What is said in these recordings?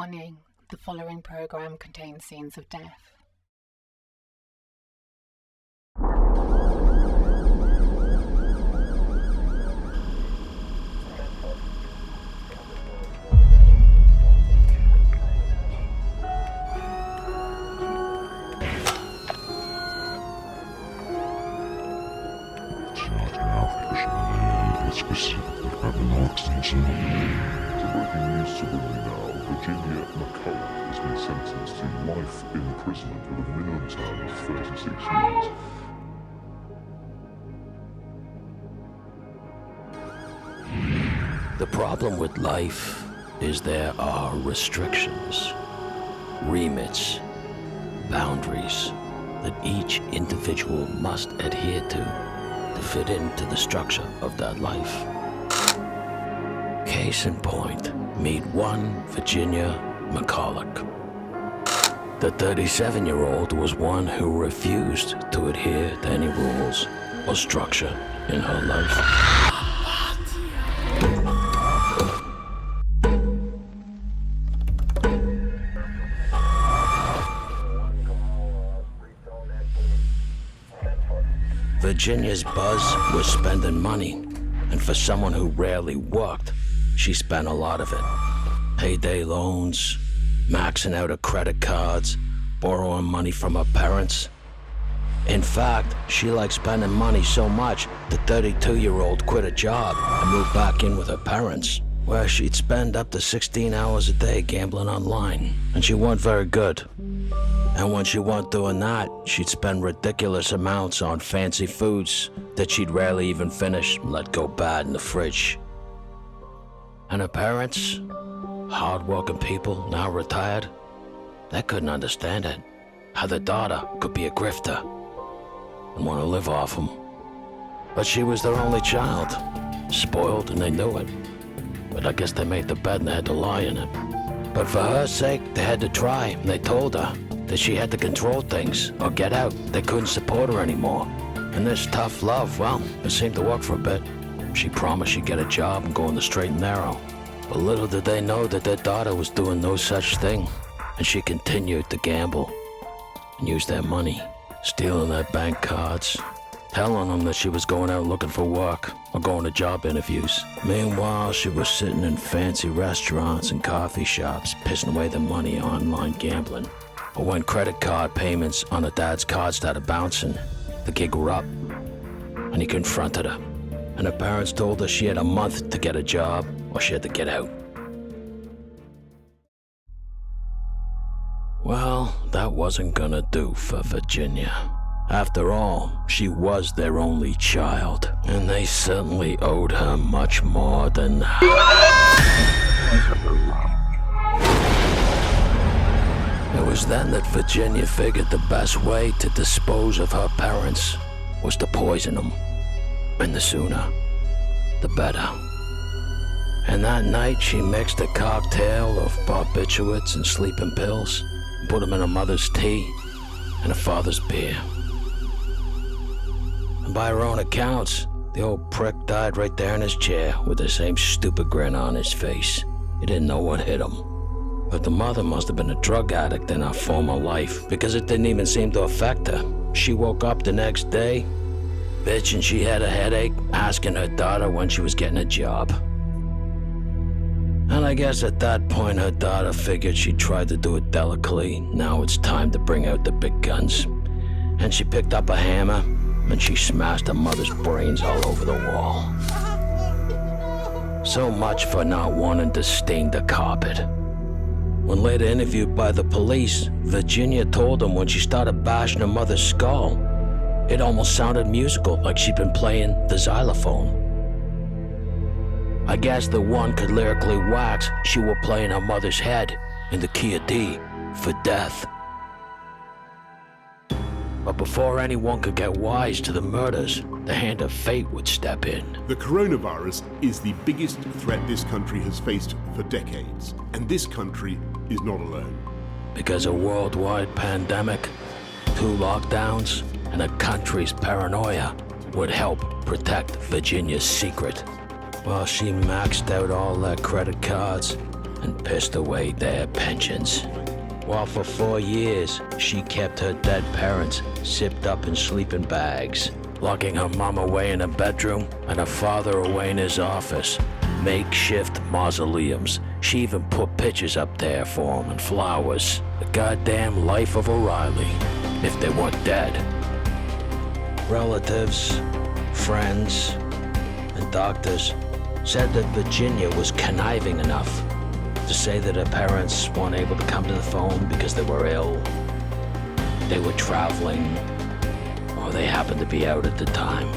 Warning, the following program contains scenes of death. Breaking news to bring you now, Virginia McCullough has been sentenced to life imprisonment with a minimum term of 36 years. The problem with life is there are restrictions, remits, boundaries that each individual must adhere to fit into the structure of that life. Case in point, meet one Virginia McCullough. The 37-year-old was one who refused to adhere to any rules or structure in her life. Virginia's buzz was spending money, and for someone who rarely worked, she spent a lot of it. Payday loans, maxing out her credit cards, borrowing money from her parents. In fact, she liked spending money so much, the 32-year-old quit a job and moved back in with her parents, where she'd spend up to 16 hours a day gambling online. And she wasn't very good. And when she wasn't doing that, she'd spend ridiculous amounts on fancy foods that she'd rarely even finish and let go bad in the fridge. And her parents, hard-working people, now retired, they couldn't understand it. How their daughter could be a grifter and want to live off them. But she was their only child, spoiled and they knew it. But I guess they made the bed and they had to lie in it. But for her sake, they had to try, and they told her that she had to control things or get out. They couldn't support her anymore. And this tough love, well, it seemed to work for a bit. She promised she'd get a job and go on the straight and narrow. But little did they know that their daughter was doing no such thing. And she continued to gamble and use their money, stealing their bank cards, telling them that she was going out looking for work or going to job interviews. Meanwhile, she was sitting in fancy restaurants and coffee shops, pissing away their money online gambling. But when credit card payments on her dad's card started bouncing, the gig were up, and he confronted her. And her parents told her she had a month to get a job or she had to get out. Well, that wasn't gonna do for Virginia. After all, she was their only child, and they certainly owed her much more than that. It was then that Virginia figured the best way to dispose of her parents was to poison them. And the sooner, the better. And that night, she mixed a cocktail of barbiturates and sleeping pills, and put them in her mother's tea and her father's beer. And by her own accounts, the old prick died right there in his chair with the same stupid grin on his face. He didn't know what hit him. But the mother must have been a drug addict in her former life, because it didn't even seem to affect her. She woke up the next day, bitching she had a headache, asking her daughter when she was getting a job. And I guess at that point her daughter figured she tried to do it delicately. Now it's time to bring out the big guns. And she picked up a hammer and she smashed her mother's brains all over the wall. So much for not wanting to stain the carpet. When later interviewed by the police, Virginia told them when she started bashing her mother's skull, it almost sounded musical, like she'd been playing the xylophone. I guess the one could lyrically wax she were playing her mother's head in the key of D for death. But before anyone could get wise to the murders, the hand of fate would step in. The coronavirus is the biggest threat this country has faced for decades, and this country is not alone. Because a worldwide pandemic, 2 lockdowns, and a country's paranoia would help protect Virginia's secret. While she maxed out all her credit cards, and pissed away their pensions. While for 4 years, she kept her dead parents zipped up in sleeping bags, locking her mom away in a bedroom and her father away in his office. Makeshift mausoleums. She even put pictures up there for him and flowers. The goddamn life of O'Reilly, if they weren't dead. Relatives, friends, and doctors said that Virginia was conniving enough to say that her parents weren't able to come to the phone because they were ill, they were traveling, or they happened to be out at the time.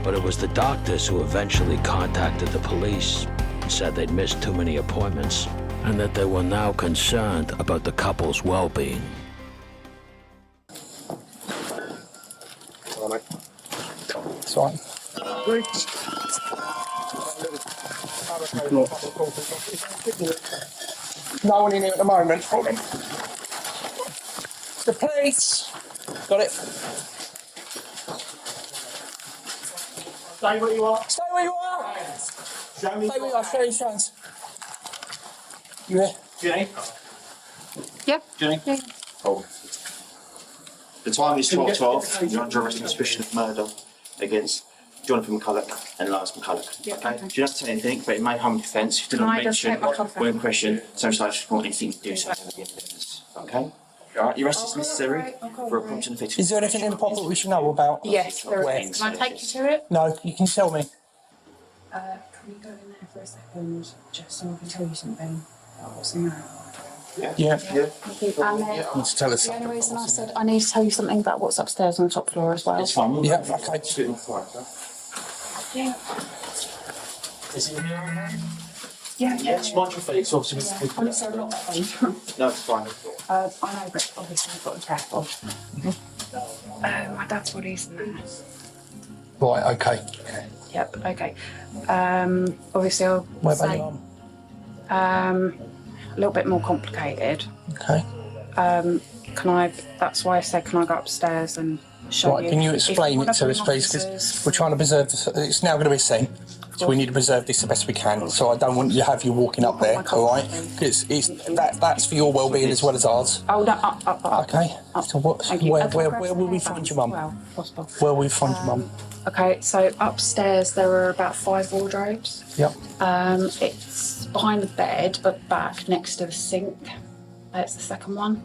But it was the doctors who eventually contacted the police and said they'd missed too many appointments and that they were now concerned about the couple's well-being. That's right. No one in here at the moment. Hold on. The police. Got it. Stay where you are. Stay where you are. Show me. Stay where you are. Show your hands. You there? Jenny. Yep. Jenny. Yeah. Oh. The time is 12:12. You're under arrest on suspicion of murder against Jonathan McCullough and Lars McCullough. Yep. Okay? You don't have to say anything, but it may harm defence. You did Can not I just mention take my coffee? when in question, so much want anything to do so with the evidence. Okay? Alright, your arrest is necessary for a prompt and effective. Is there anything in the pocket we should know about? Yes, there Where? is. Can I take you to it? No, you can tell me. Can we go in there for a second, just so I can tell you something about what's in there? Yeah. Yeah. And then Need to tell us the only something. reason I said I need to tell you something about what's upstairs on the top floor as well. It's fine. Yeah, okay. Sit in the fire, okay? Yeah. Is it here? Yeah. Yes, mind your feet, so obviously. Honestly, a lot of fun. No, it's fine. I know, but obviously I've got to be careful. My dad's body's in there. Right, okay. Yep, okay. Obviously I'll Where about say, your mum? a little bit more complicated. Okay. That's why I said, can I go upstairs and show Right, you? can you If explain one it of to them us, please? Because officers- we're trying to preserve this. It's now going to be seen, so we need to preserve this the best we can. So I don't want you to have you walking up there, all right? Because that's for your well-being as well as ours. Oh, no, up. Okay. Up. So what? Thank you. Where I'll grab will we some find your handbags mum? as well, if possible. Where will we find your mum? Okay, so upstairs there are about 5 wardrobes. Yep. It's behind the bed, but back next to the sink. It's the second one.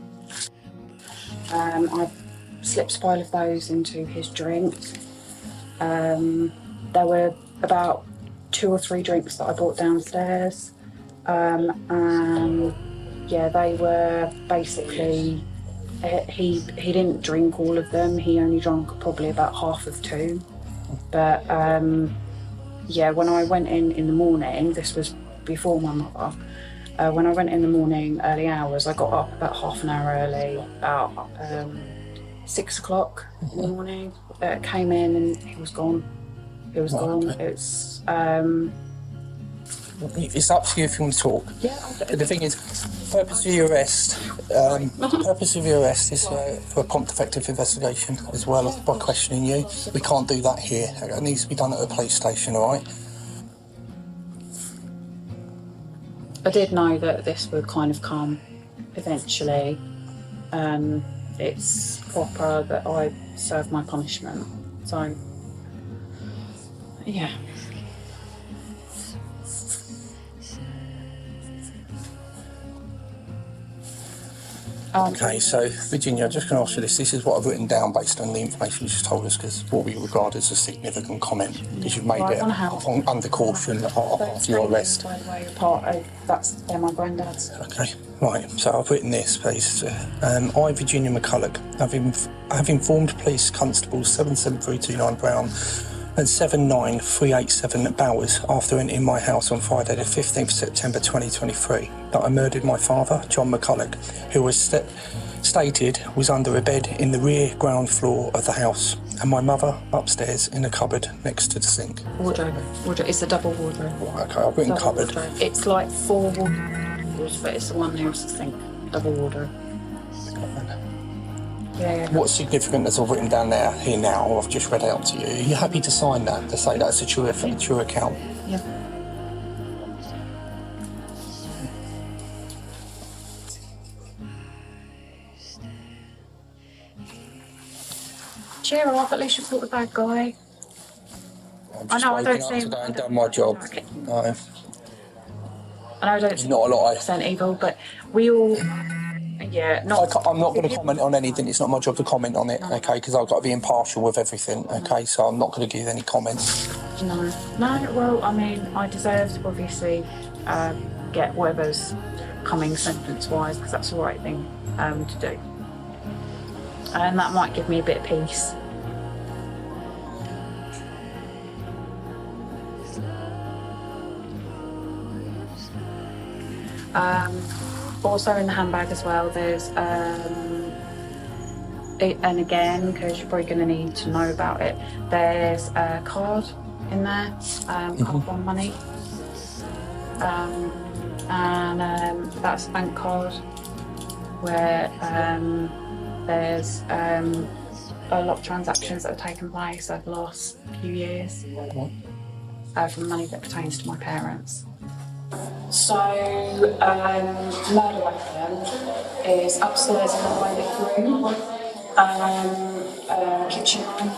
I slipped a pile of those into his drink. There were about 2 or 3 drinks that I brought downstairs. And yeah, they were basically, he didn't drink all of them. He only drank probably about half of 2. But yeah, when I went in the morning, this was before my mother. When I went in the morning, early hours, I got up about half an hour early, about 6 o'clock in the morning. Came in and he was gone. He was gone. Okay. It's It's up to you if you want to talk. yeah. But the thing is, purpose of your arrest is for a prompt, effective investigation as well as by questioning you. We can't do that here. It needs to be done at a police station, all right? I did know that this would kind of come eventually. It's proper that I serve my punishment. So, yeah. Okay, so Virginia, I'm just going to ask you this. This is what I've written down based on the information you just told us, because what we regard as a significant comment, because you've made Right, it on how? under caution after your arrest. By the way, they're my granddad's. Okay, right. So I've written this, please. I, Virginia McCullough, have informed police constables 77329 Brown and 79387 Bowers after entering my house on Friday the 15th September 2023 that I murdered my father, John McCullough, who was stated was under a bed in the rear ground floor of the house, and my mother upstairs in a cupboard next to the sink. Wardrobe. It's a double wardrobe. Okay, I've written Double cupboard. wardrobe. It's like 4 wardrobes, but it's the one nearest the sink. Double wardrobe. Yeah. What's significant as I've written down here now, I've just read out to you. Are you happy to sign that, to say that's a true account? Yeah. cheer up, at least you caught the bad guy. I'm I just know I don't waking up seem... today and done my job. No. I know I don't seem Not a lot. 100% evil, but we all... Yeah, I'm not going to comment on anything. It's not my job to comment on it, okay? Because I've got to be impartial with everything, okay? So I'm not going to give any comments. No, well, I mean, I deserve to obviously get whatever's coming sentence-wise, because that's the right thing to do. And that might give me a bit of peace. Also in the handbag as well, there's, and again, because you're probably going to need to know about it, there's a card in there, card one money. And that's a bank card where there's a lot of transactions that have taken place over the last few years from money that pertains to my parents. So, murder weapon is upstairs in the toilet room, kitchen knife.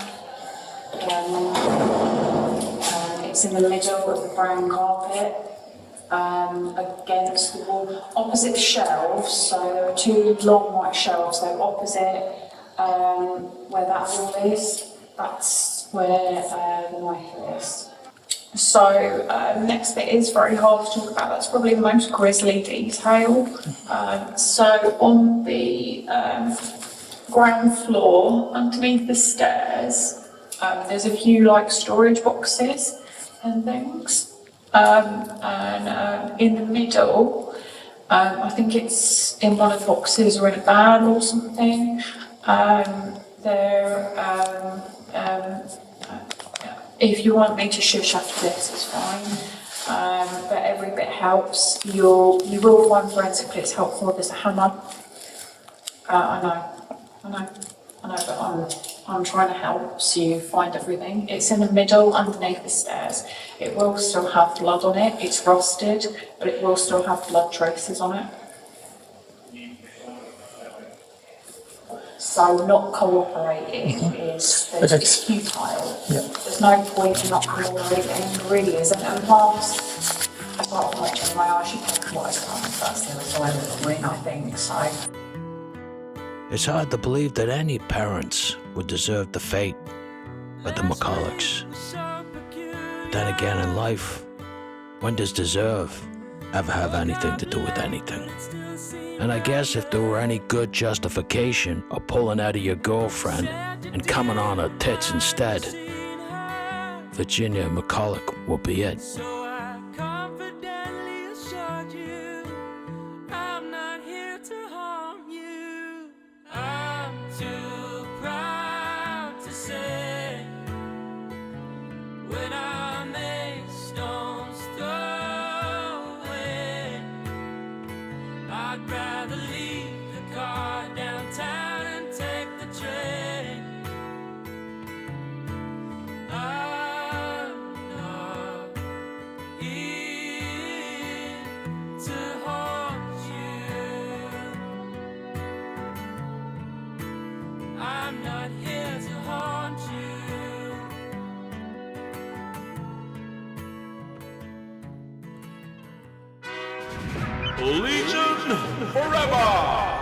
It's in the middle of the brown carpet, against the wall, opposite the shelves. So there are two long white shelves, they're opposite where that wall is. That's where the knife is. So next bit is very hard to talk about. That's probably the most grisly detail. So on the ground floor, underneath the stairs, there's a few like storage boxes and things. And in the middle, I think it's in one of the boxes or in a bag or something. If you want me to shush after this, it's fine. But every bit helps. You will find forensically it's helpful. There's a hammer. I know, but I'm trying to help you find everything. It's in the middle, underneath the stairs. It will still have blood on it. It's rusted, but it will still have blood traces on it. So not cooperating is futile. Yeah. There's no point in not cooperating, it really isn't. And plus, apart from watching my eyes, you can what I've done. That's the other side of the coin, I think. So It's hard to believe that any parents would deserve the fate of the McCulloughs. But then again in life, when does deserve ever have anything to do with anything? And I guess if there were any good justification of pulling out of your girlfriend and coming on her tits instead, Virginia McCullough will be it. I'd rather leave the car downtown and take the train. I'm not here to haunt you. I'm not here to haunt you. Legion forever!